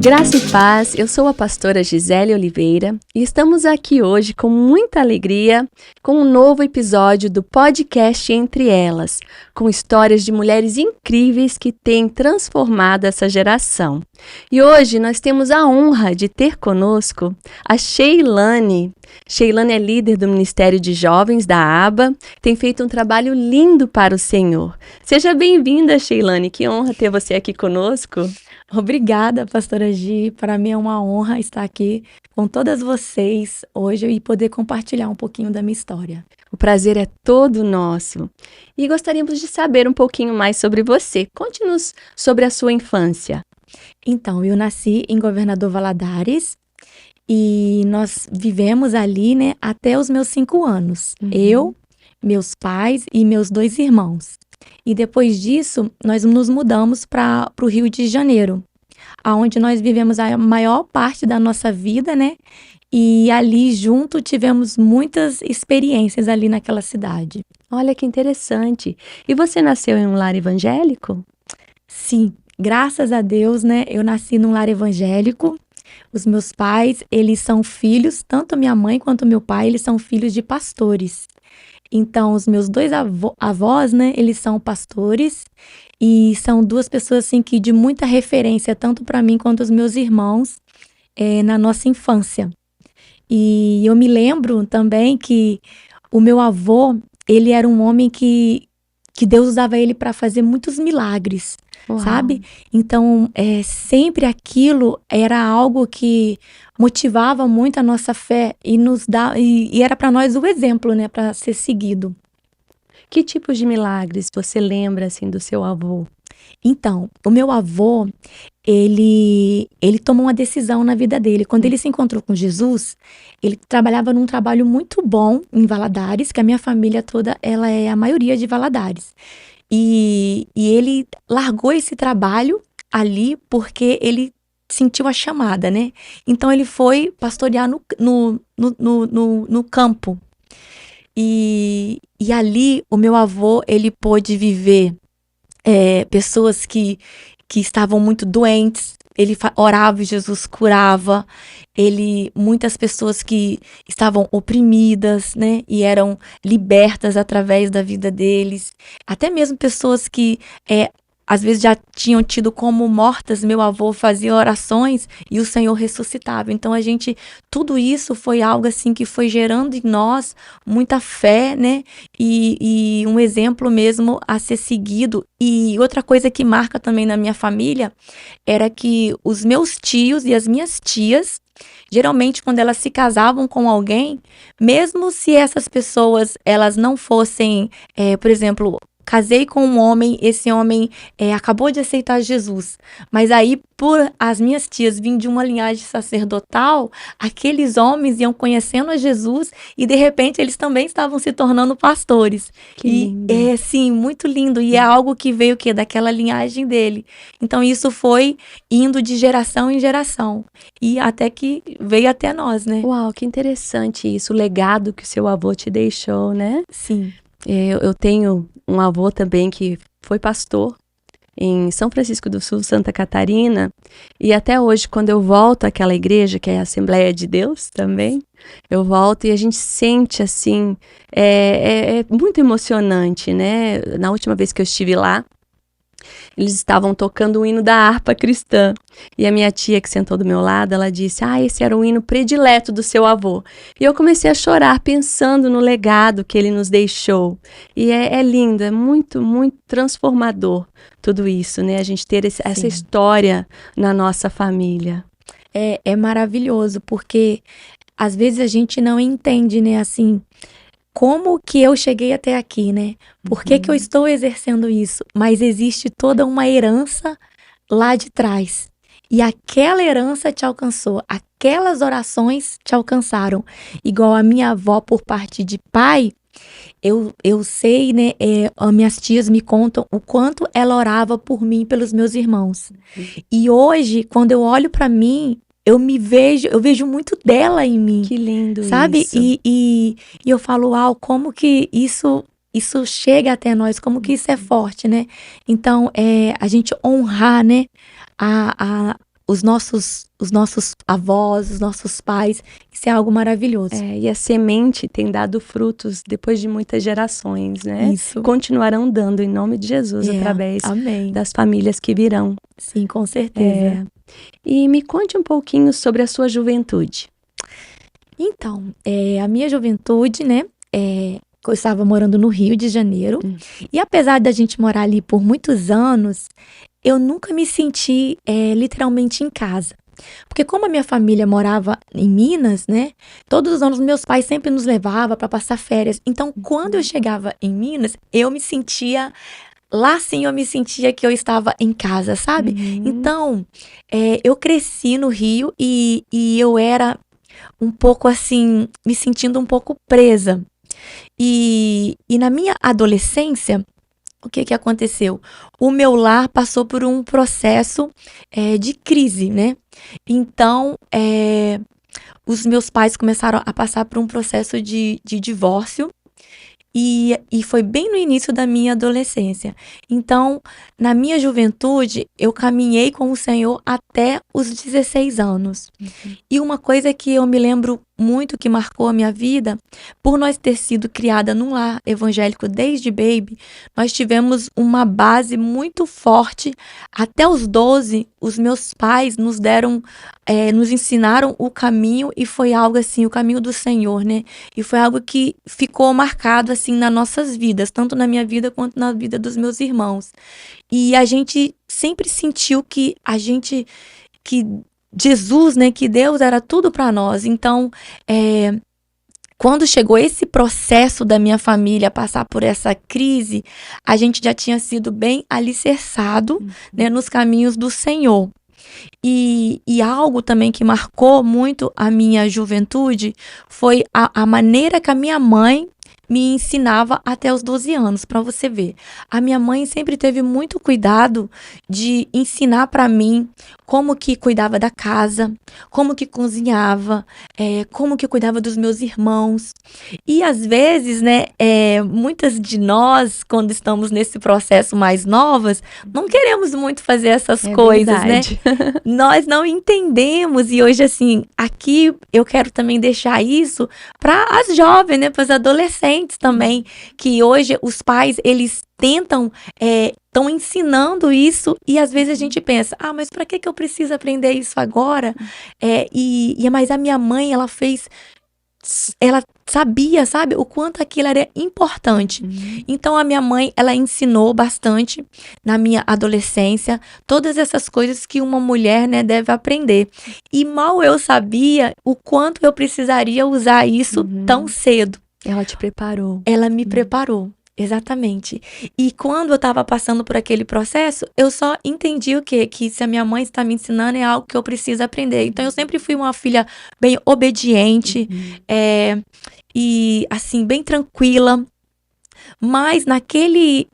Graça e paz, eu sou a pastora Gisele Oliveira e estamos aqui hoje com muita alegria com um novo episódio do podcast Entre Elas, com histórias de mulheres incríveis que têm transformado essa geração. E hoje nós temos a honra de ter conosco a Sheilane. Sheilane é líder do Ministério de Jovens da ABA, tem feito um trabalho lindo para o Senhor. Seja bem-vinda, Sheilane, que honra ter você aqui conosco. Obrigada, pastora Gi. Para mim é uma honra estar aqui com todas vocês hoje e poder compartilhar um pouquinho da minha história. O prazer é todo nosso. E gostaríamos de saber um pouquinho mais sobre você. Conte-nos sobre a sua infância. Então, eu nasci em Governador Valadares e nós vivemos ali, né, até os meus 5 anos. Eu, meus pais e meus 2 irmãos. E depois disso, nós nos mudamos para o Rio de Janeiro, onde nós vivemos a maior parte da nossa vida, né? E ali junto tivemos muitas experiências ali naquela cidade. Olha que interessante. E você nasceu em um lar evangélico? Sim, graças a Deus, né? Eu nasci num lar evangélico. Os meus pais, eles são filhos, tanto minha mãe quanto meu pai, eles são filhos de pastores. Então, os meus 2 avós, né, eles são pastores e são 2 pessoas, assim, que de muita referência, tanto para mim quanto os meus irmãos, na nossa infância. E eu me lembro também que o meu avô, ele era um homem que Deus usava ele para fazer muitos milagres, sabe? Então, sempre aquilo era algo que motivava muito a nossa fé e era para nós o exemplo, né, para ser seguido. Que tipos de milagres você lembra, assim, do seu avô? Então, o meu avô, ele tomou uma decisão na vida dele. Quando ele se encontrou com Jesus, ele trabalhava num trabalho muito bom em Valadares, que a minha família toda, ela é a maioria de Valadares. E ele largou esse trabalho ali porque ele sentiu a chamada, né? Então ele foi pastorear no campo. E ali o meu avô, ele pôde viver pessoas que estavam muito doentes. Ele orava e Jesus curava. Muitas pessoas que estavam oprimidas, né? E eram libertas através da vida deles. Até mesmo pessoas que às vezes já tinham tido como mortas. Meu avô fazia orações e o Senhor ressuscitava. Então tudo isso foi algo assim que foi gerando em nós muita fé, né? E um exemplo mesmo a ser seguido. E outra coisa que marca também na minha família era que os meus tios e as minhas tias, geralmente quando elas se casavam com alguém, mesmo se essas pessoas elas não fossem, por exemplo, casei com um homem, esse homem acabou de aceitar Jesus, mas aí por as minhas tias vim de uma linhagem sacerdotal, aqueles homens iam conhecendo a Jesus e de repente eles também estavam se tornando pastores. Que lindo. Sim, muito lindo, e é algo que veio daquela linhagem dele. Então isso foi indo de geração em geração e até que veio até nós, né? Uau, que interessante isso, o legado que o seu avô te deixou, né? Sim. Eu tenho um avô também que foi pastor em São Francisco do Sul, Santa Catarina, e até hoje, quando eu volto àquela igreja, que é a Assembleia de Deus também, eu volto e a gente sente, assim, é muito emocionante, né? Na última vez que eu estive lá, eles estavam tocando o hino da harpa cristã. E a minha tia que sentou do meu lado, ela disse, esse era o hino predileto do seu avô. E eu comecei a chorar pensando no legado que ele nos deixou. E é lindo, é muito, muito transformador tudo isso, né? A gente ter essa história na nossa família. É maravilhoso, porque às vezes a gente não entende, né, assim, como que eu cheguei até aqui, né? Por que eu estou exercendo isso? Mas existe toda uma herança lá de trás. E aquela herança te alcançou, aquelas orações te alcançaram. Igual a minha avó por parte de pai, eu sei, né? As minhas tias me contam o quanto ela orava por mim e pelos meus irmãos. E hoje, quando eu olho para mim, eu vejo muito dela em mim. Que lindo, sabe? Isso. E eu falo, como que isso chega até nós, como que isso é forte, né? Então, a gente honrar, né, os nossos avós, os nossos pais. Isso é algo maravilhoso. E a semente tem dado frutos depois de muitas gerações, né? Isso. Continuarão dando em nome de Jesus através Amém. das famílias que virão. Sim, com certeza. E me conte um pouquinho sobre a sua juventude. Então, a minha juventude, né? Eu estava morando no Rio de Janeiro. E apesar da gente morar ali por muitos anos, eu nunca me senti literalmente em casa. Porque como a minha família morava em Minas, né? Todos os anos meus pais sempre nos levavam para passar férias. Então, quando eu chegava em Minas, eu me sentia... Lá sim eu me sentia que eu estava em casa, sabe? Então, eu cresci no Rio e eu era um pouco assim, me sentindo um pouco presa. E na minha adolescência, o que aconteceu? O meu lar passou por um processo de crise, né? Então, os meus pais começaram a passar por um processo de divórcio. E foi bem no início da minha adolescência. Então, na minha juventude, eu caminhei com o Senhor até os 16 anos. E uma coisa que eu me lembro muito, que marcou a minha vida, por nós ter sido criada num lar evangélico desde baby, nós tivemos uma base muito forte. Até os 12, os meus pais nos deram, nos ensinaram o caminho, e foi algo assim, o caminho do Senhor, né? E foi algo que ficou marcado assim nas nossas vidas, tanto na minha vida quanto na vida dos meus irmãos. E a gente sempre sentiu que Jesus, né, que Deus era tudo para nós. Então, quando chegou esse processo da minha família passar por essa crise, a gente já tinha sido bem alicerçado, né, nos caminhos do Senhor. E algo também que marcou muito a minha juventude foi a maneira que a minha mãe me ensinava até os 12 anos, para você ver. A minha mãe sempre teve muito cuidado de ensinar para mim como que cuidava da casa, como que cozinhava, como que cuidava dos meus irmãos. E às vezes, né, muitas de nós, quando estamos nesse processo mais novas, não queremos muito fazer essas coisas, verdade, né? Nós não entendemos, e hoje, assim, aqui eu quero também deixar isso para as jovens, né, para os adolescentes também, que hoje os pais, eles tentam, estão ensinando isso, e às vezes a gente pensa, mas para que eu preciso aprender isso agora? Mas a minha mãe, ela sabia, sabe, o quanto aquilo era importante. Então a minha mãe, ela ensinou bastante na minha adolescência todas essas coisas que uma mulher, né, deve aprender. E mal eu sabia o quanto eu precisaria usar isso tão cedo. Ela te preparou. Ela me preparou. Exatamente. E quando eu estava passando por aquele processo, eu só entendi o quê? Que se a minha mãe está me ensinando, é algo que eu preciso aprender. Então, eu sempre fui uma filha bem obediente, e, assim, bem tranquila. Mas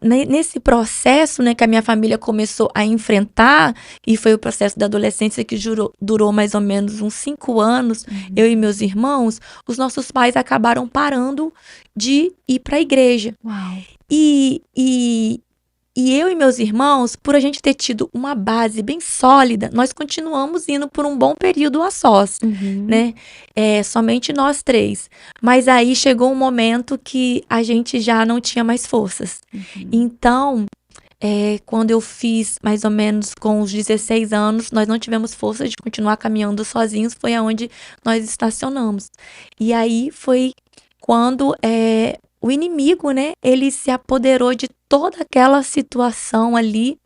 nesse processo, né, que a minha família começou a enfrentar, e foi o processo da adolescência que durou mais ou menos uns 5 anos, eu e meus irmãos, os nossos pais acabaram parando de ir para a igreja. Uau. E eu e meus irmãos, por a gente ter tido uma base bem sólida, nós continuamos indo por um bom período a sós, né? Somente nós 3. Mas aí chegou um momento que a gente já não tinha mais forças. Então, quando eu fiz mais ou menos com os 16 anos, nós não tivemos força de continuar caminhando sozinhos, foi aonde nós estacionamos. E aí foi quando o inimigo, né, ele se apoderou de toda aquela situação ali,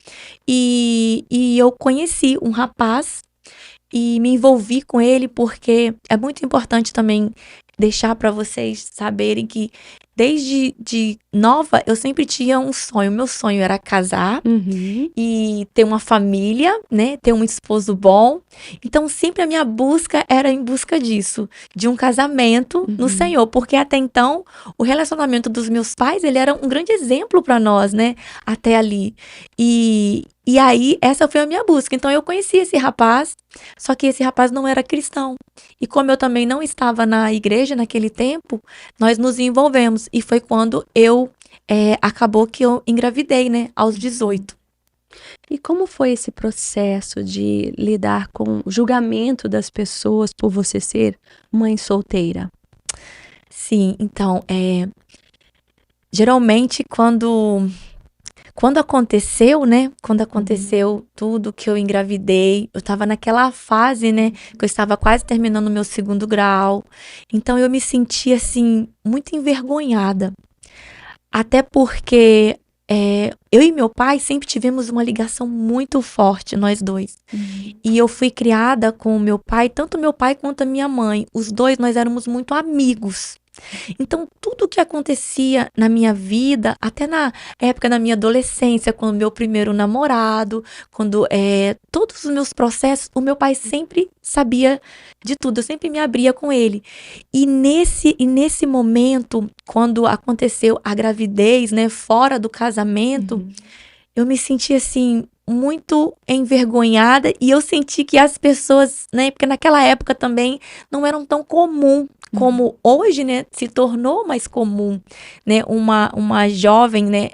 e eu conheci um rapaz e me envolvi com ele, porque é muito importante também deixar para vocês saberem que desde nova eu sempre tinha um sonho. Meu sonho era casar e ter uma família, né? Ter um esposo bom. Então sempre a minha busca era em busca disso, de um casamento no Senhor, porque até então o relacionamento dos meus pais, ele era um grande exemplo para nós, né? Até ali. E aí, essa foi a minha busca. Então, eu conheci esse rapaz, só que esse rapaz não era cristão. E como eu também não estava na igreja naquele tempo, nós nos envolvemos. E foi quando acabou que eu engravidei, né? Aos 18. E como foi esse processo de lidar com o julgamento das pessoas por você ser mãe solteira? Sim, então, geralmente quando aconteceu, né? Quando aconteceu tudo que eu engravidei, eu tava naquela fase, né? Que eu estava quase terminando o meu 2º grau. Então eu me senti, assim, muito envergonhada. Até porque eu e meu pai sempre tivemos uma ligação muito forte, nós dois. E eu fui criada com o meu pai, tanto meu pai quanto a minha mãe. Os dois, nós éramos muito amigos. Então, tudo que acontecia na minha vida, até na época da minha adolescência, quando meu primeiro namorado, quando todos os meus processos, o meu pai sempre sabia de tudo, eu sempre me abria com ele. E nesse momento, quando aconteceu a gravidez, né, fora do casamento, eu me senti assim muito envergonhada e eu senti que as pessoas, né, porque naquela época também não eram tão comum como hoje, né, se tornou mais comum, né, uma jovem, né,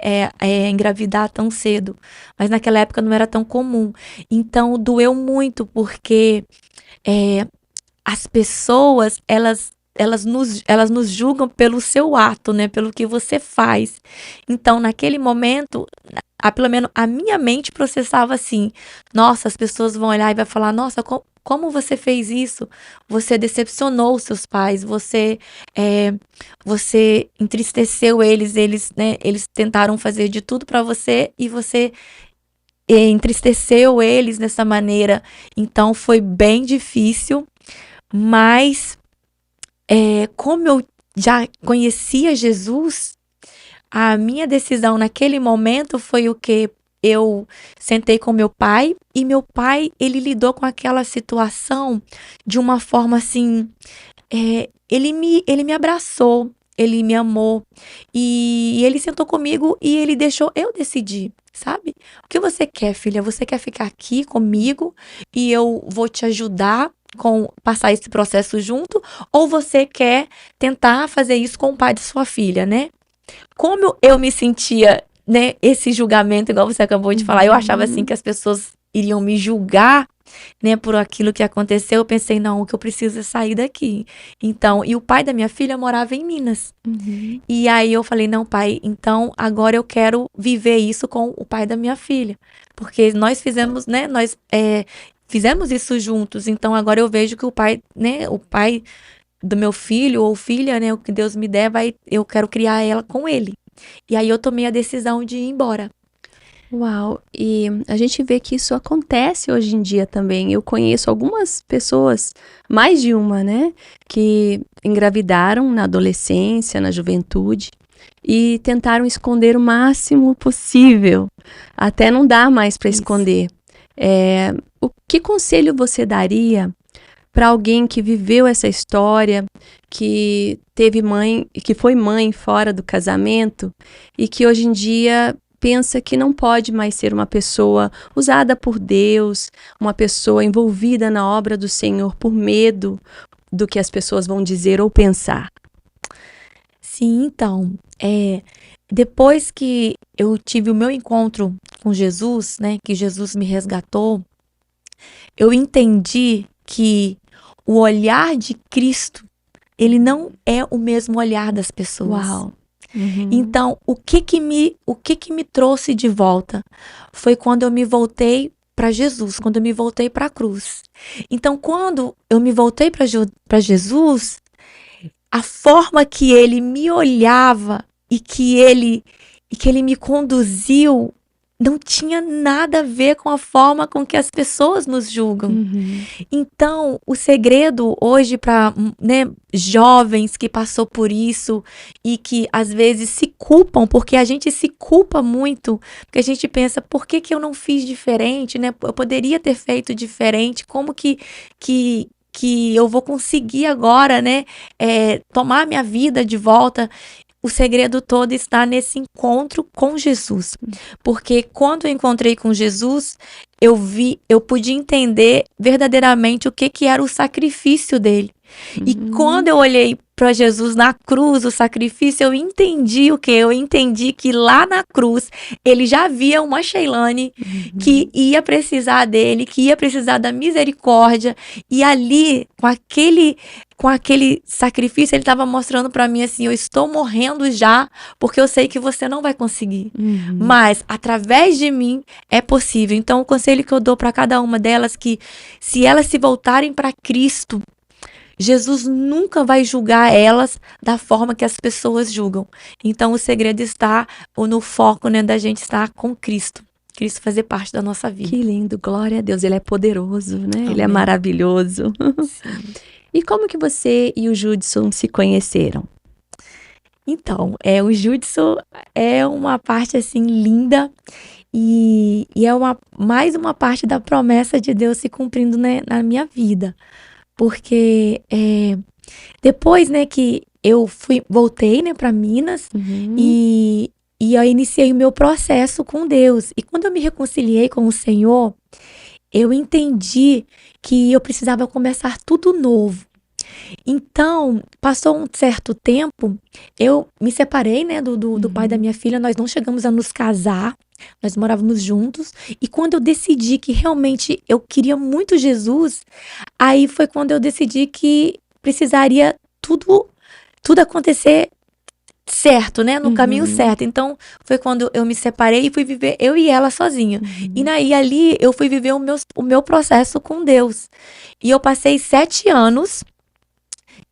engravidar tão cedo, mas naquela época não era tão comum. Então doeu muito porque as pessoas, elas nos julgam pelo seu ato, né, pelo que você faz. Então, naquele momento, pelo menos a minha mente processava assim: nossa, as pessoas vão olhar e vai falar, nossa, como você fez isso? Você decepcionou os seus pais, você entristeceu eles, né, eles tentaram fazer de tudo para você e você entristeceu eles dessa maneira. Então, foi bem difícil, mas como eu já conhecia Jesus, a minha decisão naquele momento foi o que eu sentei com meu pai e meu pai, ele lidou com aquela situação de uma forma assim, ele me abraçou, ele me amou e ele sentou comigo e ele deixou eu decidir, sabe? O que você quer, filha? Você quer ficar aqui comigo e eu vou te ajudar com passar esse processo junto, ou você quer tentar fazer isso com o pai de sua filha, né? Como eu me sentia, né, esse julgamento, igual você acabou de falar, eu achava assim que as pessoas iriam me julgar, né, por aquilo que aconteceu. Eu pensei, não, o que eu preciso é sair daqui. Então, e o pai da minha filha morava em Minas. E aí eu falei, não, pai, então agora eu quero viver isso com o pai da minha filha. Porque nós fizemos, né, fizemos isso juntos, então agora eu vejo que o pai, né, o pai do meu filho ou filha, né, o que Deus me der, eu quero criar ela com ele. E aí eu tomei a decisão de ir embora. Uau, e a gente vê que isso acontece hoje em dia também. Eu conheço algumas pessoas, mais de uma, né, que engravidaram na adolescência, na juventude, e tentaram esconder o máximo possível, até não dá mais para esconder. Que conselho você daria para alguém que viveu essa história, que teve mãe, que foi mãe fora do casamento e que hoje em dia pensa que não pode mais ser uma pessoa usada por Deus, uma pessoa envolvida na obra do Senhor por medo do que as pessoas vão dizer ou pensar? Sim, então, depois que eu tive o meu encontro com Jesus, né, que Jesus me resgatou, eu entendi que o olhar de Cristo, ele não é o mesmo olhar das pessoas. Uau. Então, o que que me trouxe de volta foi quando eu me voltei para Jesus, quando eu me voltei para a cruz. Então, quando eu me voltei para Jesus, a forma que ele me olhava e que ele me conduziu não tinha nada a ver com a forma com que as pessoas nos julgam. Então, o segredo hoje para, né, jovens que passou por isso e que às vezes se culpam, porque a gente se culpa muito, porque a gente pensa, por que eu não fiz diferente, né? Eu poderia ter feito diferente, como que eu vou conseguir agora, né, tomar minha vida de volta. O segredo todo está nesse encontro com Jesus. Porque quando eu encontrei com Jesus, eu pude entender verdadeiramente o que era o sacrifício dele. E quando eu olhei para Jesus na cruz, o sacrifício, eu entendi o quê? Eu entendi que lá na cruz ele já via uma Sheilane que ia precisar dele, que ia precisar da misericórdia. E ali, com aquele sacrifício, ele estava mostrando para mim assim: eu estou morrendo já, porque eu sei que você não vai conseguir. Mas através de mim é possível. Então, o conselho que eu dou para cada uma delas, que se elas se voltarem para Cristo, Jesus nunca vai julgar elas da forma que as pessoas julgam. Então, o segredo está no foco, né, da gente estar com Cristo. Cristo fazer parte da nossa vida. Que lindo, glória a Deus. Ele é poderoso, né? Amém. Ele é maravilhoso. Sim. E como que você e o Judson se conheceram? Então, o Judson é uma parte, assim, linda e é mais uma parte da promessa de Deus se cumprindo, né, na minha vida. Porque depois, né, que eu voltei, né, para Minas e eu iniciei o meu processo com Deus. E quando eu me reconciliei com o Senhor, eu entendi que eu precisava começar tudo novo. Então, passou um certo tempo, eu me separei, né, do pai da minha filha, nós não chegamos a nos casar, nós morávamos juntos, e quando eu decidi que realmente eu queria muito Jesus, aí foi quando eu decidi que precisaria tudo acontecer certo, né, no caminho certo. Então, foi quando eu me separei e fui viver eu e ela sozinha. E ali eu fui viver o meu processo com Deus. E eu passei 7 anos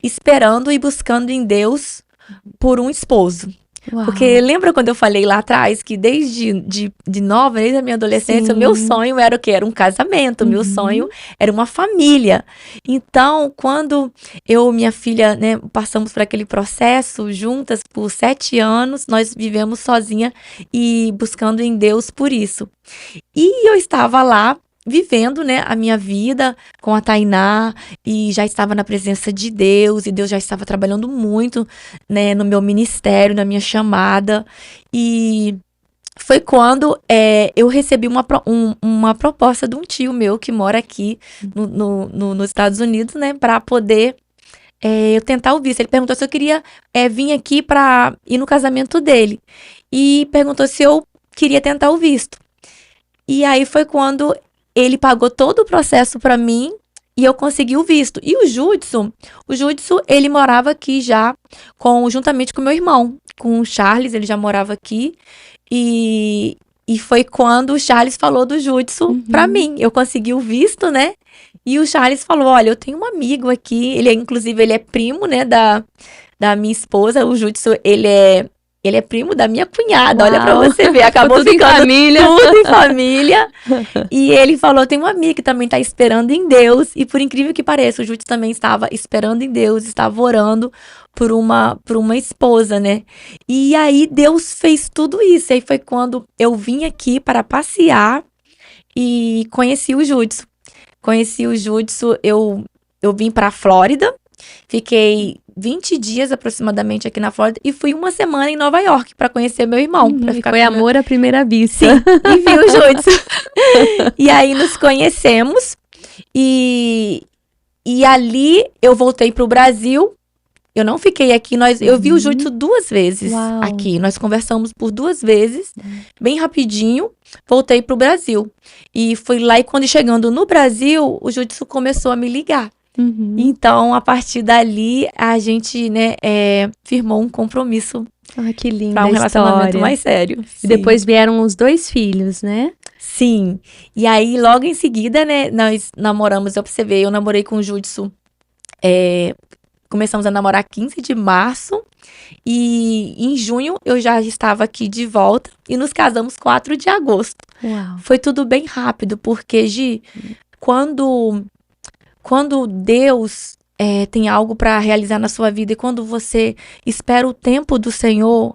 esperando e buscando em Deus por um esposo. Uau. Porque lembra quando eu falei lá atrás que desde de nova, desde a minha adolescência, o meu sonho era o quê? Era um casamento, o meu sonho era uma família. Então, quando eu e minha filha, né, passamos por aquele processo juntas por 7 anos, nós vivemos sozinha e buscando em Deus por isso. E eu estava lá vivendo, né, a minha vida com a Tainá e já estava na presença de Deus e Deus já estava trabalhando muito, né, no meu ministério, na minha chamada. E foi quando eu recebi uma proposta de um tio meu que mora aqui nos Estados Unidos, né, para poder eu tentar o visto. Ele perguntou se eu queria vir aqui para ir no casamento dele e perguntou se eu queria tentar o visto. E aí foi quando ele pagou todo o processo para mim e eu consegui o visto. E o Judson, ele morava aqui já, juntamente com meu irmão, com o Charles, ele já morava aqui. E foi quando o Charles falou do Judson para mim. Eu consegui o visto, né? E o Charles falou, olha, eu tenho um amigo aqui, inclusive ele é primo, né, da minha esposa. O Judson, ele é primo da minha cunhada. Uau. Olha pra você ver, acabou tudo ficando em família. Tudo em família. E ele falou, tem um amigo que também tá esperando em Deus. E por incrível que pareça, o Júlio também estava esperando em Deus, estava orando por uma esposa, né? E aí Deus fez tudo isso. E aí foi quando eu vim aqui para passear e conheci o Judson. Eu vim pra Flórida, fiquei 20 dias aproximadamente aqui na Flórida e fui uma semana em Nova York para conhecer meu irmão. Foi amor à primeira vista. Sim, e vi o Judson. E aí nos conhecemos e ali eu voltei pro Brasil. Eu não fiquei aqui, eu vi o Judson 2 vezes. Uau. Aqui. Nós conversamos por 2 vezes, bem rapidinho, voltei pro Brasil. E fui lá e quando chegando no Brasil, o Judson começou a me ligar. Então, a partir dali, a gente, né, firmou um compromisso. Que lindo. Para um relacionamento mais sério. E depois vieram os 2 filhos, né? Sim. E aí, logo em seguida, né, nós namoramos, eu namorei com o Judson. Começamos a namorar 15 de março. E em junho, eu já estava aqui de volta. E nos casamos 4 de agosto. Uau. Foi tudo bem rápido, porque, Gi, quando Deus tem algo para realizar na sua vida e quando você espera o tempo do Senhor,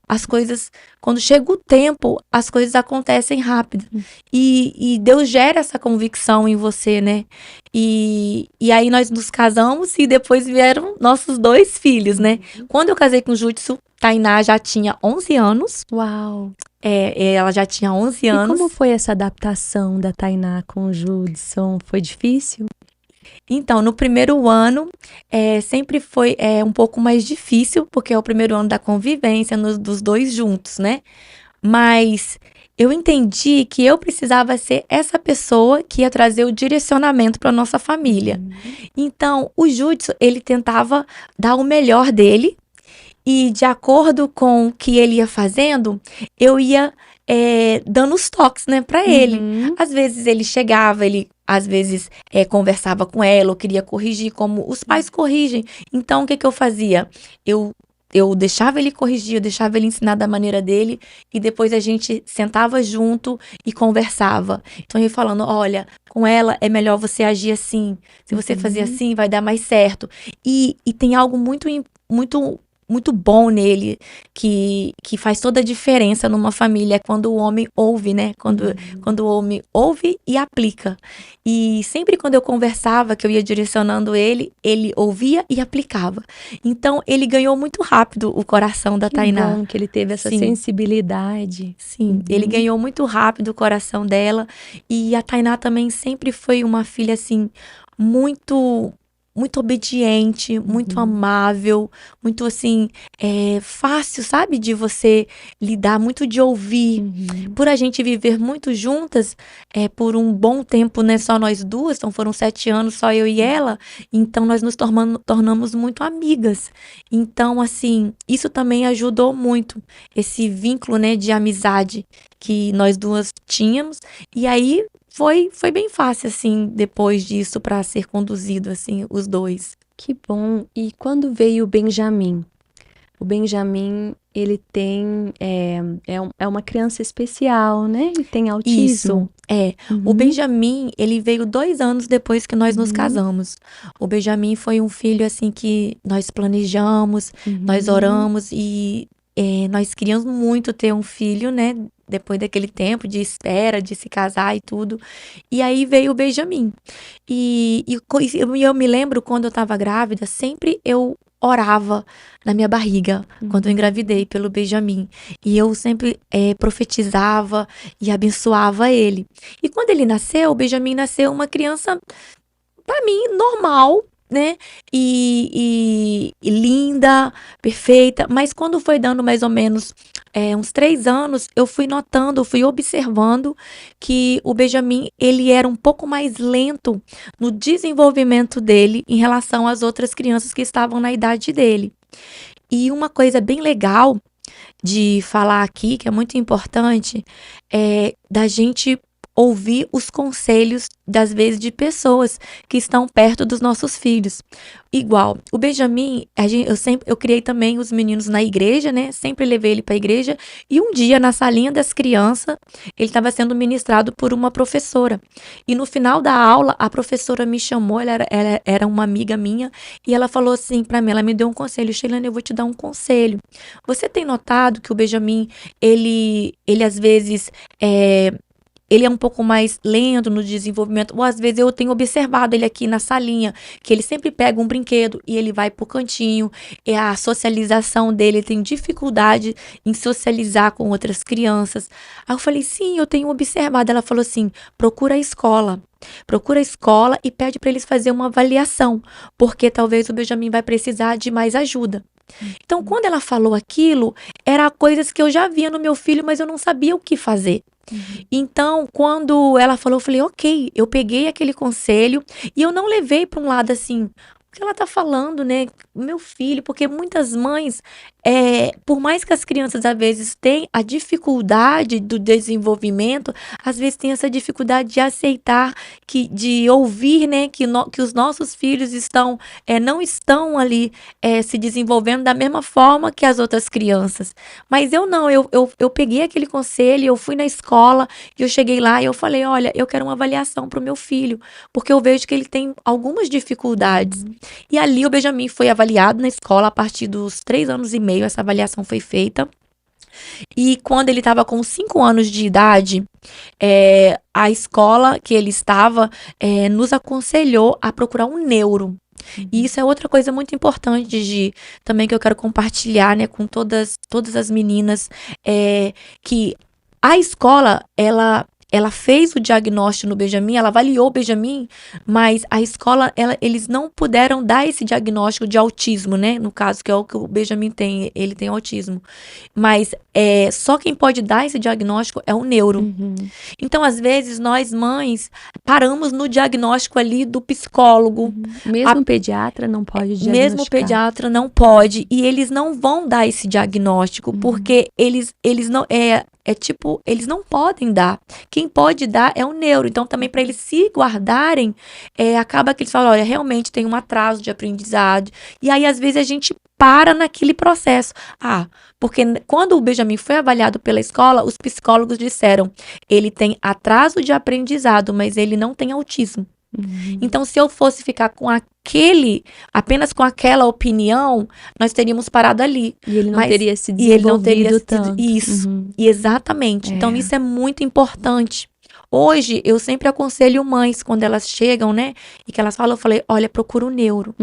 quando chega o tempo, as coisas acontecem rápido. E Deus gera essa convicção em você, né? E aí nós nos casamos e depois vieram nossos 2 filhos, né? Quando eu casei com o Judson, Tainá já tinha 11 anos. Uau! Ela já tinha 11 anos. E como foi essa adaptação da Tainá com o Judson? Foi difícil? Então, no primeiro ano, sempre foi um pouco mais difícil, porque é o primeiro ano da convivência dos dois juntos, né? Mas eu entendi que eu precisava ser essa pessoa que ia trazer o direcionamento para nossa família. Então, o Judson, ele tentava dar o melhor dele e de acordo com o que ele ia fazendo, eu ia dando os toques, né, para ele. Às vezes ele chegava, ele às vezes conversava com ela, ou queria corrigir, como os pais corrigem. Então, o que que eu fazia? Eu deixava ele corrigir, eu deixava ele ensinar da maneira dele, e depois a gente sentava junto e conversava. Então, eu ia falando, olha, com ela é melhor você agir assim. Se você fazer assim, vai dar mais certo. E tem algo muito bom nele, que faz toda a diferença numa família, é quando o homem ouve, né? Quando o homem ouve e aplica. E sempre quando eu conversava, que eu ia direcionando ele ouvia e aplicava. Então, ele ganhou muito rápido o coração da Tainá. Que bom que ele teve essa Sim. sensibilidade. Sim, ele ganhou muito rápido o coração dela. E a Tainá também sempre foi uma filha, assim, muito obediente, muito amável, muito assim, fácil, sabe, de você lidar, muito de ouvir. Por a gente viver muito juntas, por um bom tempo, né, só nós duas, então foram 7 anos, só eu e ela, então nós nos tornamos muito amigas. Então, assim, isso também ajudou muito, esse vínculo, né, de amizade que nós duas tínhamos, e aí foi bem fácil, assim, depois disso, para ser conduzido, assim, os dois. Que bom. E quando veio o Benjamin? O Benjamin, ele tem... É uma criança especial, né? Ele tem autismo. Isso, O Benjamin, ele veio 2 anos depois que nós nos casamos. O Benjamin foi um filho, assim, que nós planejamos, nós oramos e nós queríamos muito ter um filho, né? Depois daquele tempo de espera, de se casar e tudo. E aí veio o Benjamin. E eu me lembro, quando eu tava grávida, sempre eu orava na minha barriga, quando eu engravidei, pelo Benjamin. E eu sempre profetizava e abençoava ele. E quando ele nasceu, o Benjamin nasceu uma criança, pra mim, normal, né? E linda, perfeita. Mas quando foi dando mais ou menos uns 3 anos, eu fui notando, fui observando que o Benjamin, ele era um pouco mais lento no desenvolvimento dele em relação às outras crianças que estavam na idade dele. E uma coisa bem legal de falar aqui, que é muito importante, é da gente ouvir os conselhos, das vezes, de pessoas que estão perto dos nossos filhos. Igual, o Benjamin, eu criei também os meninos na igreja, né? Sempre levei ele para a igreja. E um dia, na salinha das crianças, ele estava sendo ministrado por uma professora. E no final da aula, a professora me chamou, ela era uma amiga minha, e ela falou assim para mim, ela me deu um conselho: Sheilane, eu vou te dar um conselho. Você tem notado que o Benjamin, ele às vezes ele é um pouco mais lento no desenvolvimento, ou às vezes eu tenho observado ele aqui na salinha, que ele sempre pega um brinquedo e ele vai pro cantinho, e a socialização dele, ele tem dificuldade em socializar com outras crianças. Aí eu falei, sim, eu tenho observado. Ela falou assim, procura a escola e pede para eles fazer uma avaliação, porque talvez o Benjamin vai precisar de mais ajuda. Então, quando ela falou aquilo, era coisas que eu já via no meu filho, mas eu não sabia o que fazer. Então, quando ela falou, eu falei, ok, eu peguei aquele conselho e eu não levei para um lado assim, o que ela tá falando, né? Meu filho, porque muitas mães, por mais que as crianças às vezes tenham a dificuldade do desenvolvimento, às vezes tem essa dificuldade de aceitar, de ouvir, né, que os nossos filhos não estão ali se desenvolvendo da mesma forma que as outras crianças. Mas eu não, eu peguei aquele conselho, eu fui na escola, e eu cheguei lá e eu falei, olha, eu quero uma avaliação para o meu filho, porque eu vejo que ele tem algumas dificuldades. E ali o Benjamin foi avaliado na escola a partir dos 3 anos e meio, essa avaliação foi feita. E quando ele estava com 5 anos de idade, a escola que ele estava nos aconselhou a procurar um neuro. E isso é outra coisa muito importante também que eu quero compartilhar, né, com todas as meninas, que a escola, ela ela fez o diagnóstico no Benjamin, ela avaliou o Benjamin, mas a escola, eles não puderam dar esse diagnóstico de autismo, né? No caso, que é o que o Benjamin tem, ele tem autismo. Mas só quem pode dar esse diagnóstico é o neuro. Uhum. Então, às vezes, nós mães paramos no diagnóstico ali do psicólogo. Mesmo o pediatra não pode diagnosticar. Mesmo o pediatra não pode. E eles não vão dar esse diagnóstico, porque eles não... eles não podem dar. Quem pode dar é o neuro. Então, também, para eles se guardarem, acaba que eles falam, olha, realmente tem um atraso de aprendizado. E aí, às vezes, a gente para naquele processo. Porque quando o Benjamin foi avaliado pela escola, os psicólogos disseram, ele tem atraso de aprendizado, mas ele não tem autismo. Então, se eu fosse ficar com apenas com aquela opinião, nós teríamos parado ali. E ele não teria se desenvolvido tanto. Isso, exatamente. Então, isso é muito importante. Hoje, eu sempre aconselho mães, quando elas chegam, né, e que elas falam, eu falei, olha, procura o neuro.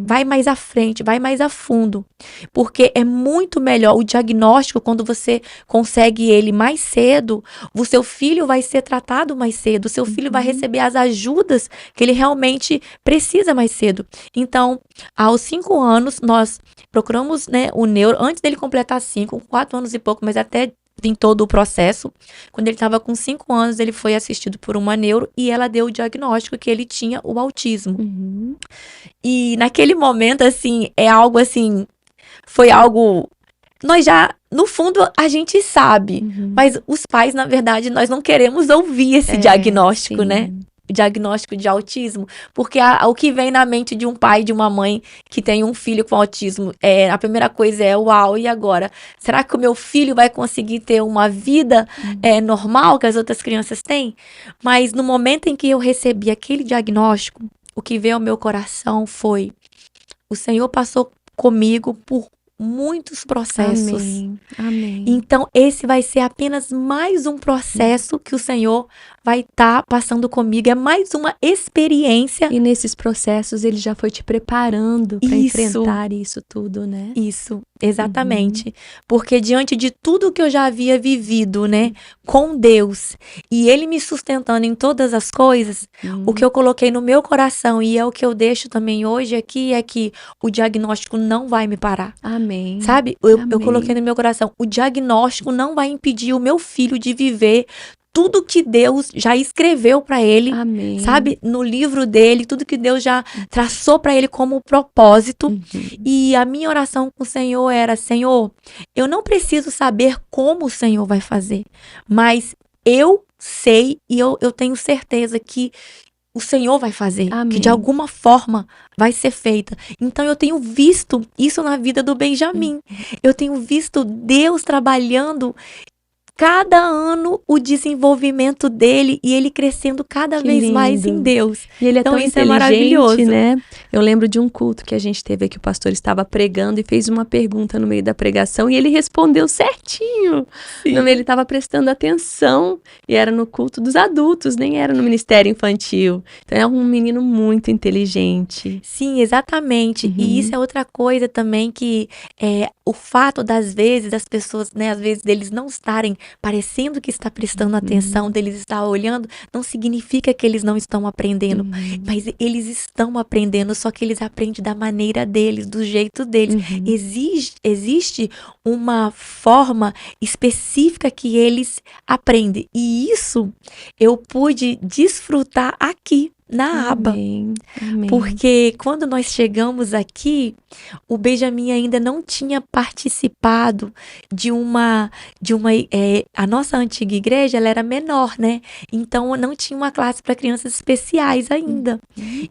Vai mais à frente, vai mais a fundo. Porque é muito melhor o diagnóstico, quando você consegue ele mais cedo, o seu filho vai ser tratado mais cedo, o seu filho vai receber as ajudas que ele realmente precisa mais cedo. Então, aos 5 anos, nós procuramos, né, o neuro, antes dele completar 5, 4 anos e pouco, mas até em todo o processo. Quando ele estava com 5 anos, ele foi assistido por uma neuro e ela deu o diagnóstico que ele tinha o autismo. E naquele momento, assim, foi algo... Nós já, no fundo, a gente sabe, mas os pais, na verdade, nós não queremos ouvir esse diagnóstico, né? Diagnóstico de autismo, porque o que vem na mente de um pai e de uma mãe que tem um filho com autismo, a primeira coisa é, uau, e agora? Será que o meu filho vai conseguir ter uma vida normal que as outras crianças têm? Mas no momento em que eu recebi aquele diagnóstico, o que veio ao meu coração foi, o Senhor passou comigo por muitos processos. Amém. Então, esse vai ser apenas mais um processo que o Senhor vai estar passando comigo. É mais uma experiência. E nesses processos, ele já foi te preparando para enfrentar isso tudo, né? Isso, exatamente. Porque diante de tudo que eu já havia vivido, né, com Deus, e Ele me sustentando em todas as coisas, o que eu coloquei no meu coração, e é o que eu deixo também hoje aqui, é que o diagnóstico não vai me parar. Amém. Sabe? Eu coloquei no meu coração, o diagnóstico não vai impedir o meu filho de viver tudo que Deus já escreveu para ele, sabe? No livro dele, tudo que Deus já traçou para ele como propósito. E a minha oração com o Senhor era, Senhor, eu não preciso saber como o Senhor vai fazer, mas eu sei e eu tenho certeza que o Senhor vai fazer, que de alguma forma vai ser feita. Então eu tenho visto isso na vida do Benjamin. Eu tenho visto Deus trabalhando cada ano o desenvolvimento dele e ele crescendo cada vez mais em Deus. E ele é então, tão isso inteligente, é maravilhoso, né? Eu lembro de um culto que a gente teve aqui, o pastor estava pregando e fez uma pergunta no meio da pregação e ele respondeu certinho. Ele estava prestando atenção e era no culto dos adultos, nem era no ministério infantil. Então é um menino muito inteligente. Sim, exatamente. E isso é outra coisa também que o fato das pessoas, né, às vezes deles não estarem parecendo que está prestando atenção, deles estar olhando, não significa que eles não estão aprendendo, mas eles estão aprendendo, só que eles aprendem da maneira deles, do jeito deles. Existe uma forma específica que eles aprendem, e isso eu pude desfrutar aqui na aba. Porque quando nós chegamos aqui, o Benjamin ainda não tinha participado de a nossa antiga igreja, ela era menor, né? Então não tinha uma classe para crianças especiais ainda.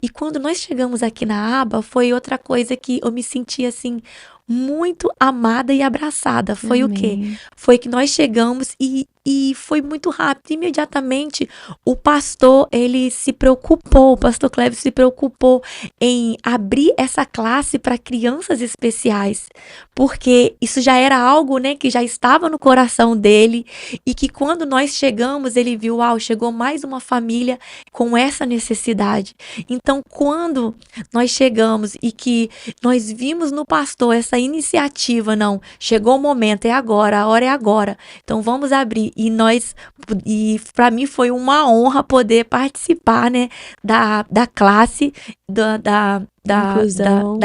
E quando nós chegamos aqui na aba, foi outra coisa que eu me senti assim muito amada e abraçada. Foi o quê? Foi que nós chegamos e foi muito rápido. Imediatamente, o pastor, o pastor Cleves se preocupou em abrir essa classe para crianças especiais, porque isso já era algo, né, que já estava no coração dele, e que quando nós chegamos, ele viu, chegou mais uma família com essa necessidade. Então, quando nós chegamos e que nós vimos no pastor essa iniciativa, não, chegou o momento, é agora, a hora é agora, então vamos abrir. E para mim foi uma honra poder participar, né, da classe, da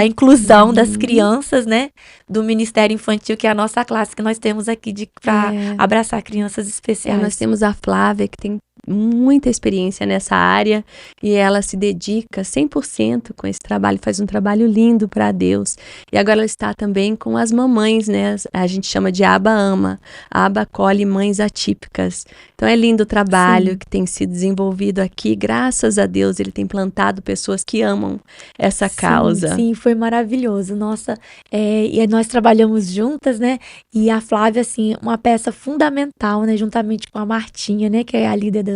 inclusão das crianças, né, do Ministério Infantil, que é a nossa classe que nós temos aqui para abraçar crianças especiais. Nós temos a Flávia, que tem muita experiência nessa área e ela se dedica 100% com esse trabalho, faz um trabalho lindo para Deus. E agora ela está também com as mamães, né? A gente chama de Aba Ama. A Aba acolhe mães atípicas. Então é lindo o trabalho que tem sido desenvolvido aqui. Graças a Deus ele tem plantado pessoas que amam essa causa. Sim, foi maravilhoso. Nossa, e nós trabalhamos juntas, né? E a Flávia, assim, uma peça fundamental, né? Juntamente com a Martinha, né? Que é a líder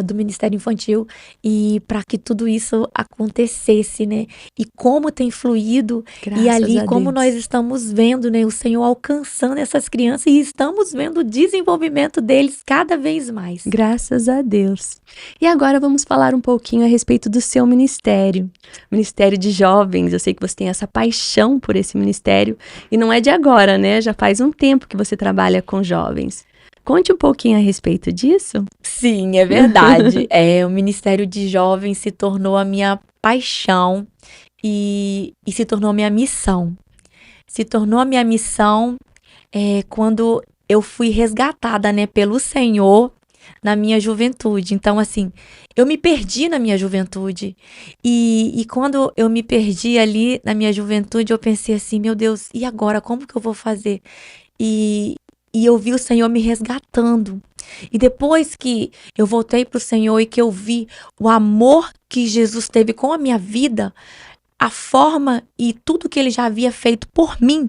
do Ministério Infantil, e para que tudo isso acontecesse, né? E como tem fluído, Graças e ali a como Deus. nós estamos vendo, né? O Senhor alcançando essas crianças e estamos vendo o desenvolvimento deles cada vez mais. Graças a Deus. E agora vamos falar um pouquinho a respeito do seu ministério. Ministério de Jovens. Eu sei que você tem essa paixão por esse ministério e não é de agora, né? Já faz um tempo que você trabalha com jovens. Conte um pouquinho a respeito disso. Sim, é verdade. O Ministério de Jovens se tornou a minha paixão e se tornou a minha missão. Se tornou a minha missão quando eu fui resgatada, né, pelo Senhor na minha juventude. Então, assim, eu me perdi na minha juventude. E quando eu me perdi ali na minha juventude, eu pensei assim, meu Deus, e agora? Como que eu vou fazer? E eu vi o Senhor me resgatando. E depois que eu voltei para o Senhor e que eu vi o amor que Jesus teve com a minha vida, a forma e tudo que Ele já havia feito por mim,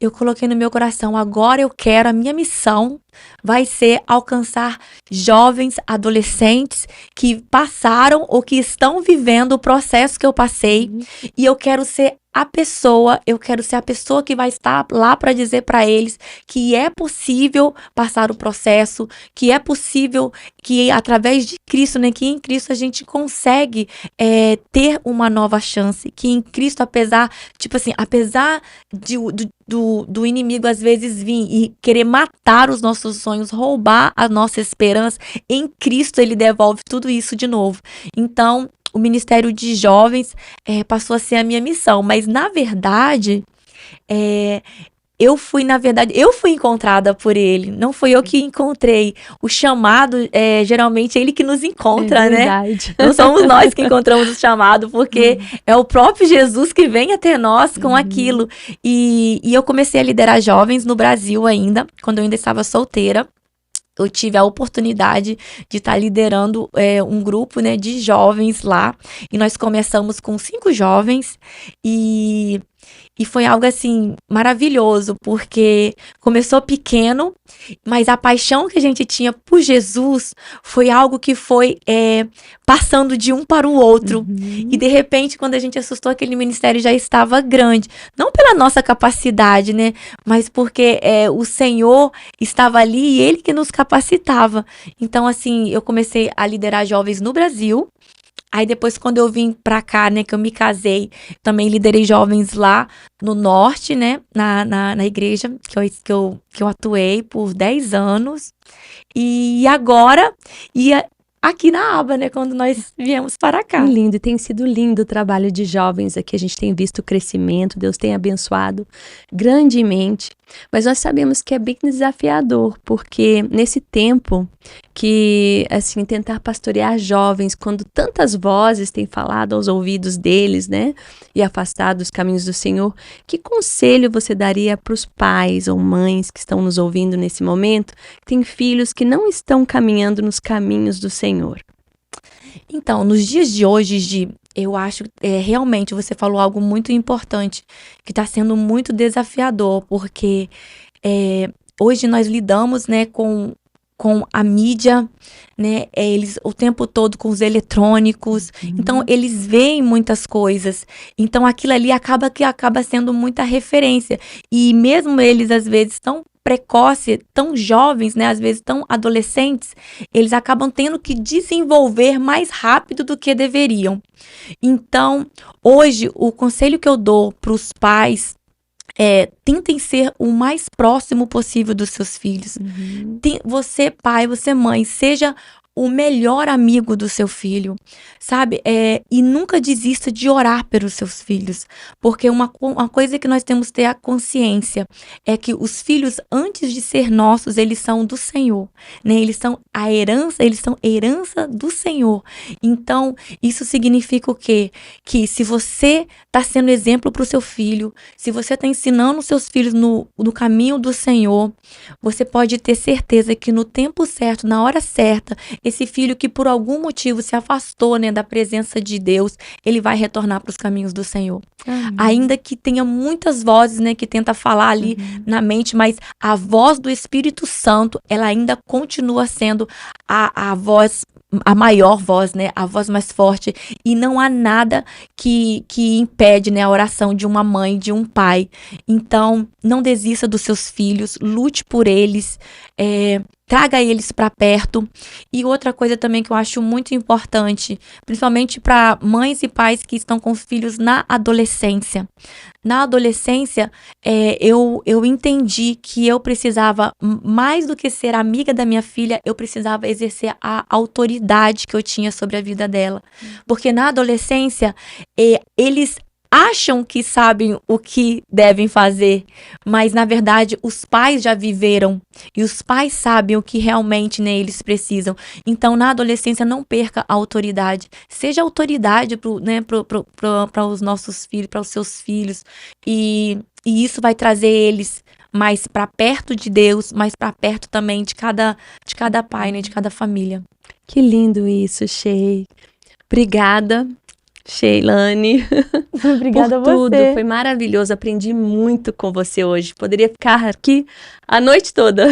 eu coloquei no meu coração, agora eu quero, a minha missão vai ser alcançar jovens, adolescentes que passaram ou que estão vivendo o processo que eu passei, e eu quero ser a pessoa que vai estar lá para dizer para eles que é possível passar o processo, que é possível que através de Cristo, né, que em Cristo a gente consegue ter uma nova chance, que em Cristo, apesar do inimigo às vezes vir e querer matar os nossos sonhos, roubar a nossa esperança, em Cristo ele devolve tudo isso de novo. Então, o Ministério de Jovens passou a ser a minha missão, mas na verdade, eu fui encontrada por ele, não foi eu que encontrei. O chamado, geralmente é ele que nos encontra, né? Não somos nós que encontramos o chamado, porque é o próprio Jesus que vem até nós com aquilo. E eu comecei a liderar jovens no Brasil ainda, quando eu ainda estava solteira. Eu tive a oportunidade de estar liderando um grupo, né, de jovens lá. E nós começamos com 5 jovens e foi algo, assim, maravilhoso, porque começou pequeno, mas a paixão que a gente tinha por Jesus foi algo que foi passando de um para o outro. E, de repente, quando a gente assustou, aquele ministério já estava grande. Não pela nossa capacidade, né? Mas porque o Senhor estava ali e Ele que nos capacitava. Então, assim, eu comecei a liderar jovens no Brasil. Aí depois, quando eu vim pra cá, né, que eu me casei, também liderei jovens lá no norte, né, na igreja que eu atuei por 10 anos. E agora, aqui na Aba, né, quando nós viemos para cá. Lindo, e tem sido lindo o trabalho de jovens aqui, a gente tem visto o crescimento, Deus tem abençoado grandemente, mas nós sabemos que é bem desafiador, porque nesse tempo que, assim, tentar pastorear jovens, quando tantas vozes têm falado aos ouvidos deles, né, e afastado dos caminhos do Senhor, que conselho você daria para os pais ou mães que estão nos ouvindo nesse momento, que têm filhos que não estão caminhando nos caminhos do Senhor? Então, nos dias de hoje, eu acho realmente você falou algo muito importante, que está sendo muito desafiador, porque hoje nós lidamos, né, com a mídia, né, eles o tempo todo com os eletrônicos, então eles veem muitas coisas, então aquilo ali acaba sendo muita referência, e mesmo eles às vezes tão precoce, tão jovens, né, às vezes tão adolescentes, eles acabam tendo que desenvolver mais rápido do que deveriam. Então, hoje, o conselho que eu dou para os pais tentem ser o mais próximo possível dos seus filhos. Você, pai, você, mãe, seja o melhor amigo do seu filho, sabe? E nunca desista de orar pelos seus filhos, porque uma coisa que nós temos que ter a consciência é que os filhos, antes de ser nossos, eles são do Senhor, né? Eles são herança do Senhor. Então, isso significa o quê? Que se você está sendo exemplo para o seu filho, se você está ensinando os seus filhos no caminho do Senhor, você pode ter certeza que no tempo certo, na hora certa, esse filho que por algum motivo se afastou, né, da presença de Deus, ele vai retornar para os caminhos do Senhor. Ainda que tenha muitas vozes, né, que tenta falar ali na mente, mas a voz do Espírito Santo, ela ainda continua sendo a voz, a maior voz, né, a voz mais forte, e não há nada que impede, né, a oração de uma mãe, de um pai. Então, não desista dos seus filhos, lute por eles, traga eles para perto. E outra coisa também que eu acho muito importante, principalmente para mães e pais que estão com filhos na adolescência. Na adolescência, eu entendi que eu precisava, mais do que ser amiga da minha filha, eu precisava exercer a autoridade que eu tinha sobre a vida dela. Porque na adolescência, eles acham que sabem o que devem fazer, mas na verdade os pais já viveram e os pais sabem o que realmente, né, eles precisam. Então, na adolescência, não perca a autoridade. Seja autoridade para os nossos filhos, para os seus filhos, e isso vai trazer eles mais para perto de Deus, mais para perto também de cada pai, né, de cada família. Que lindo isso, Shei. Obrigada, Sheilane. Obrigada por a tudo. você. Foi maravilhoso. Aprendi muito com você hoje. Poderia ficar aqui a noite toda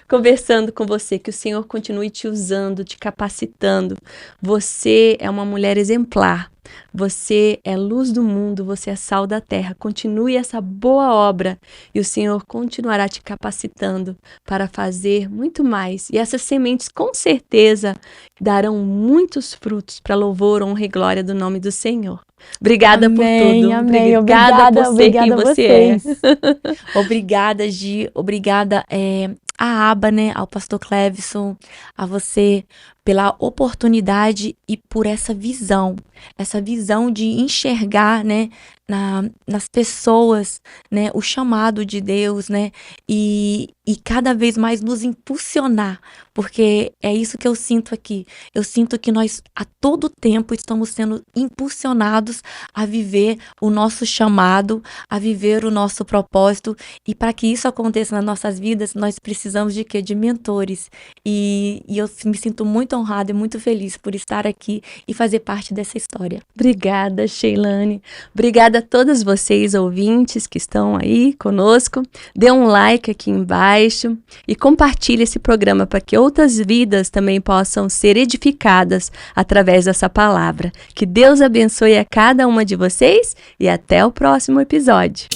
conversando com você. Que o Senhor continue te usando, te capacitando. Você é uma mulher exemplar. Você é luz do mundo, você é sal da terra. Continue essa boa obra e o Senhor continuará te capacitando para fazer muito mais. E essas sementes com certeza darão muitos frutos para louvor, honra e glória do nome do Senhor. Obrigada por tudo. Amém. Obrigada por ser quem você é. Obrigada, Gi. Obrigada a Aba, né, ao pastor Clevison, a você pela oportunidade e por essa visão de enxergar, né, nas pessoas, né, o chamado de Deus, né, e cada vez mais nos impulsionar, porque é isso que eu sinto aqui. Eu sinto que nós a todo tempo estamos sendo impulsionados a viver o nosso chamado, a viver o nosso propósito, e para que isso aconteça nas nossas vidas, nós precisamos de quê? De mentores. E eu me sinto muito honrada e muito feliz por estar aqui e fazer parte dessa história. Obrigada, Sheilane. Obrigada a todos vocês, ouvintes, que estão aí conosco. Dê um like aqui embaixo e compartilhe esse programa para que outras vidas também possam ser edificadas através dessa palavra. Que Deus abençoe a cada uma de vocês e até o próximo episódio.